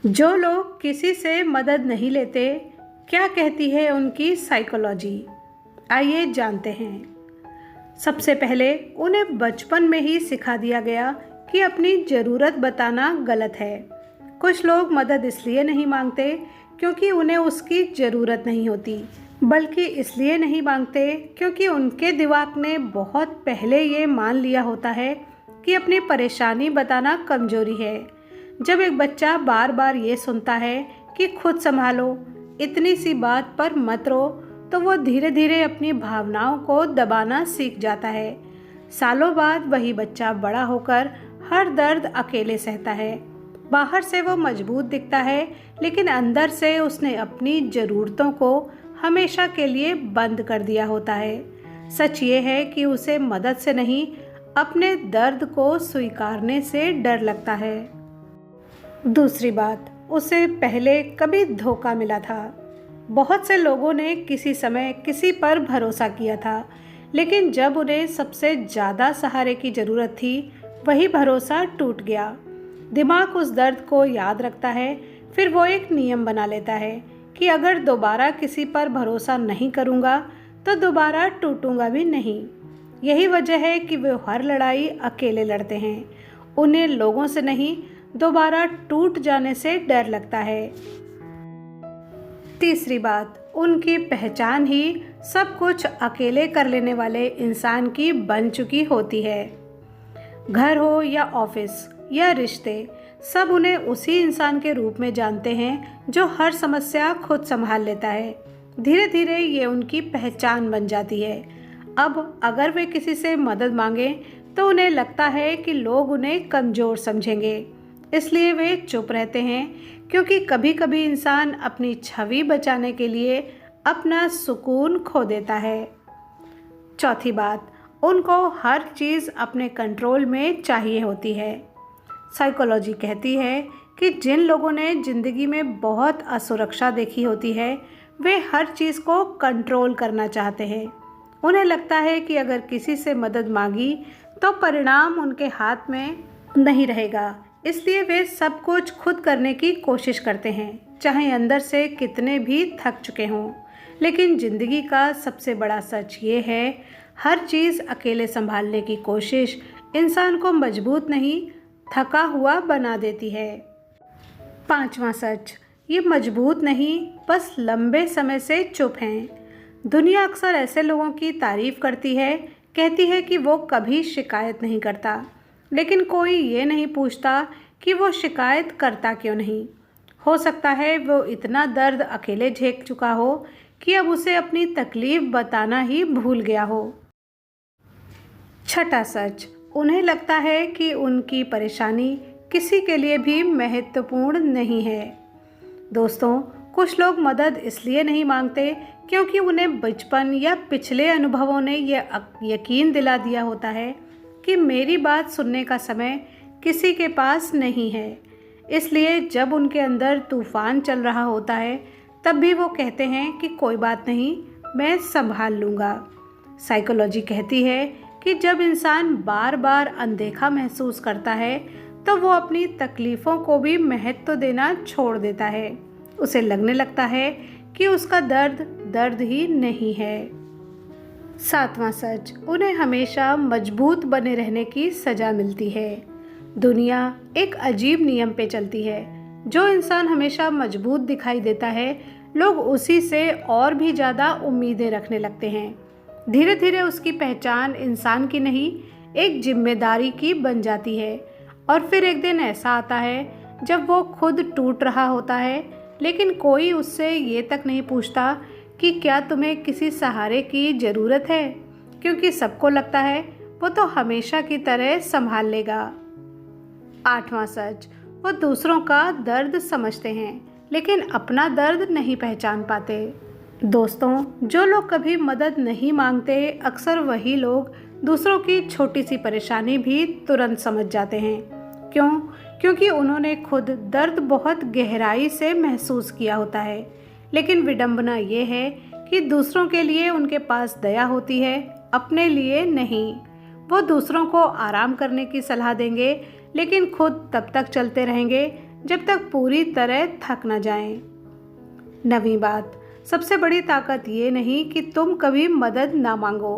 जो लोग किसी से मदद नहीं लेते, क्या कहती है उनकी साइकोलॉजी? आइए जानते हैं। सबसे पहले उन्हें बचपन में ही सिखा दिया गया कि अपनी ज़रूरत बताना गलत है। कुछ लोग मदद इसलिए नहीं मांगते क्योंकि उन्हें उसकी ज़रूरत नहीं होती, बल्कि इसलिए नहीं मांगते क्योंकि उनके दिमाग ने बहुत पहले ये मान लिया होता है कि अपनी परेशानी बताना कमज़ोरी है। जब एक बच्चा बार बार ये सुनता है कि खुद संभालो, इतनी सी बात पर मत रो, तो वो धीरे धीरे अपनी भावनाओं को दबाना सीख जाता है। सालों बाद वही बच्चा बड़ा होकर हर दर्द अकेले सहता है। बाहर से वो मजबूत दिखता है, लेकिन अंदर से उसने अपनी ज़रूरतों को हमेशा के लिए बंद कर दिया होता है। सच ये है कि उसे मदद से नहीं, अपने दर्द को स्वीकारने से डर लगता है। दूसरी बात, उसे पहले कभी धोखा मिला था। बहुत से लोगों ने किसी समय किसी पर भरोसा किया था, लेकिन जब उन्हें सबसे ज़्यादा सहारे की ज़रूरत थी, वही भरोसा टूट गया। दिमाग उस दर्द को याद रखता है, फिर वो एक नियम बना लेता है कि अगर दोबारा किसी पर भरोसा नहीं करूँगा तो दोबारा टूटूंगा भी नहीं। यही वजह है कि वे हर लड़ाई अकेले लड़ते हैं। उन्हें लोगों से नहीं, दोबारा टूट जाने से डर लगता है। तीसरी बात, उनकी पहचान ही सब कुछ अकेले कर लेने वाले इंसान की बन चुकी होती है। घर हो या ऑफिस या रिश्ते, सब उन्हें उसी इंसान के रूप में जानते हैं जो हर समस्या खुद संभाल लेता है। धीरे धीरे ये उनकी पहचान बन जाती है। अब अगर वे किसी से मदद मांगें तो उन्हें लगता है कि लोग उन्हें कमज़ोर समझेंगे, इसलिए वे चुप रहते हैं, क्योंकि कभी कभी इंसान अपनी छवि बचाने के लिए अपना सुकून खो देता है। चौथी बात, उनको हर चीज़ अपने कंट्रोल में चाहिए होती है। साइकोलॉजी कहती है कि जिन लोगों ने ज़िंदगी में बहुत असुरक्षा देखी होती है, वे हर चीज़ को कंट्रोल करना चाहते हैं। उन्हें लगता है कि अगर किसी से मदद मांगी तो परिणाम उनके हाथ में नहीं रहेगा, इसलिए वे सब कुछ खुद करने की कोशिश करते हैं, चाहे अंदर से कितने भी थक चुके हों। लेकिन ज़िंदगी का सबसे बड़ा सच ये है, हर चीज़ अकेले संभालने की कोशिश इंसान को मजबूत नहीं, थका हुआ बना देती है। पांचवा सच, ये मजबूत नहीं, बस लंबे समय से चुप हैं। दुनिया अक्सर ऐसे लोगों की तारीफ करती है, कहती है कि वो कभी शिकायत नहीं करता, लेकिन कोई ये नहीं पूछता कि वो शिकायत करता क्यों नहीं। हो सकता है वो इतना दर्द अकेले झेल चुका हो कि अब उसे अपनी तकलीफ बताना ही भूल गया हो। छठा सच, उन्हें लगता है कि उनकी परेशानी किसी के लिए भी महत्वपूर्ण नहीं है। दोस्तों, कुछ लोग मदद इसलिए नहीं मांगते क्योंकि उन्हें बचपन या पिछले अनुभवों ने यह यकीन दिला दिया होता है कि मेरी बात सुनने का समय किसी के पास नहीं है। इसलिए जब उनके अंदर तूफान चल रहा होता है, तब भी वो कहते हैं कि कोई बात नहीं, मैं संभाल लूँगा। साइकोलॉजी कहती है कि जब इंसान बार बार अनदेखा महसूस करता है, तो वो अपनी तकलीफ़ों को भी महत्व देना छोड़ देता है। उसे लगने लगता है कि उसका दर्द दर्द ही नहीं है। सातवां सच, उन्हें हमेशा मजबूत बने रहने की सज़ा मिलती है। दुनिया एक अजीब नियम पे चलती है। जो इंसान हमेशा मजबूत दिखाई देता है, लोग उसी से और भी ज़्यादा उम्मीदें रखने लगते हैं। धीरे धीरे उसकी पहचान इंसान की नहीं, एक जिम्मेदारी की बन जाती है। और फिर एक दिन ऐसा आता है जब वो खुद टूट रहा होता है, लेकिन कोई उससे ये तक नहीं पूछता कि क्या तुम्हें किसी सहारे की ज़रूरत है, क्योंकि सबको लगता है वो तो हमेशा की तरह संभाल लेगा। आठवां सच, वो दूसरों का दर्द समझते हैं, लेकिन अपना दर्द नहीं पहचान पाते। दोस्तों, जो लोग कभी मदद नहीं मांगते, अक्सर वही लोग दूसरों की छोटी सी परेशानी भी तुरंत समझ जाते हैं। क्यों? क्योंकि उन्होंने खुद दर्द बहुत गहराई से महसूस किया होता है। लेकिन विडंबना ये है कि दूसरों के लिए उनके पास दया होती है, अपने लिए नहीं। वो दूसरों को आराम करने की सलाह देंगे, लेकिन खुद तब तक चलते रहेंगे जब तक पूरी तरह थक न जाएं। 9वीं बात, सबसे बड़ी ताकत ये नहीं कि तुम कभी मदद ना मांगो।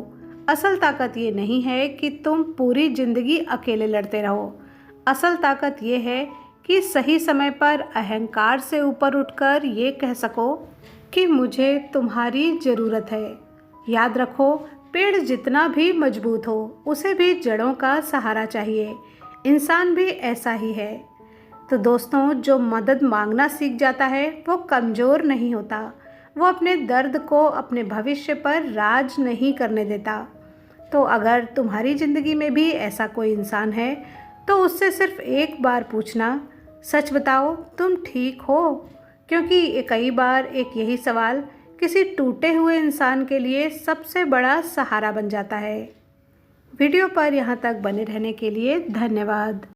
असल ताकत ये नहीं है कि तुम पूरी ज़िंदगी अकेले लड़ते रहो। असल ताकत ये है कि सही समय पर अहंकार से ऊपर उठकर ये कह सको कि मुझे तुम्हारी ज़रूरत है। याद रखो, पेड़ जितना भी मजबूत हो उसे भी जड़ों का सहारा चाहिए। इंसान भी ऐसा ही है। तो दोस्तों, जो मदद मांगना सीख जाता है वो कमज़ोर नहीं होता। वो अपने दर्द को अपने भविष्य पर राज नहीं करने देता। तो अगर तुम्हारी ज़िंदगी में भी ऐसा कोई इंसान है तो उससे सिर्फ एक बार पूछना, सच बताओ तुम ठीक हो? क्योंकि कई बार एक यही सवाल किसी टूटे हुए इंसान के लिए सबसे बड़ा सहारा बन जाता है। वीडियो पर यहाँ तक बने रहने के लिए धन्यवाद।